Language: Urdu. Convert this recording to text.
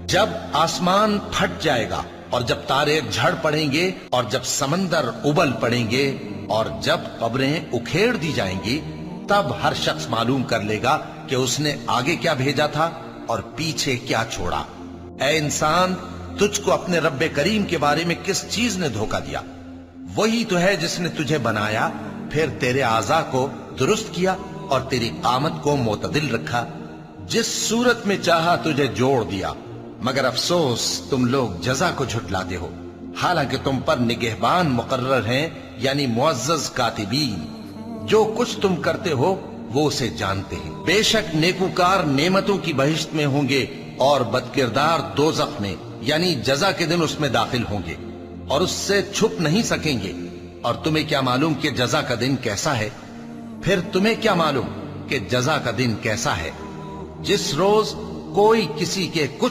جب آسمان پھٹ جائے گا اور جب تارے جھڑ پڑیں گے اور جب سمندر ابل پڑیں گے اور جب قبریں اکھیڑ دی جائیں گی، تب ہر شخص معلوم کر لے گا کہ اس نے آگے کیا بھیجا تھا اور پیچھے کیا چھوڑا۔ اے انسان، تجھ کو اپنے رب کریم کے بارے میں کس چیز نے دھوکہ دیا؟ وہی تو ہے جس نے تجھے بنایا، پھر تیرے اعضاء کو درست کیا اور تیری قامت کو معتدل رکھا، جس صورت میں چاہا تجھے جوڑ دیا۔ مگر افسوس تم لوگ جزا کو جھٹلاتے ہو، حالانکہ تم پر نگہبان مقرر ہیں، یعنی معزز کاتبین۔ جو کچھ تم کرتے ہو وہ اسے جانتے ہیں۔ بے شک نیکوکار نعمتوں کی بہشت میں ہوں گے اور بدکردار دوزخ میں، یعنی جزا کے دن اس میں داخل ہوں گے اور اس سے چھپ نہیں سکیں گے۔ اور تمہیں کیا معلوم کہ جزا کا دن کیسا ہے؟ پھر تمہیں کیا معلوم کہ جزا کا دن کیسا ہے؟ جس روز کوئی کسی کے کچھ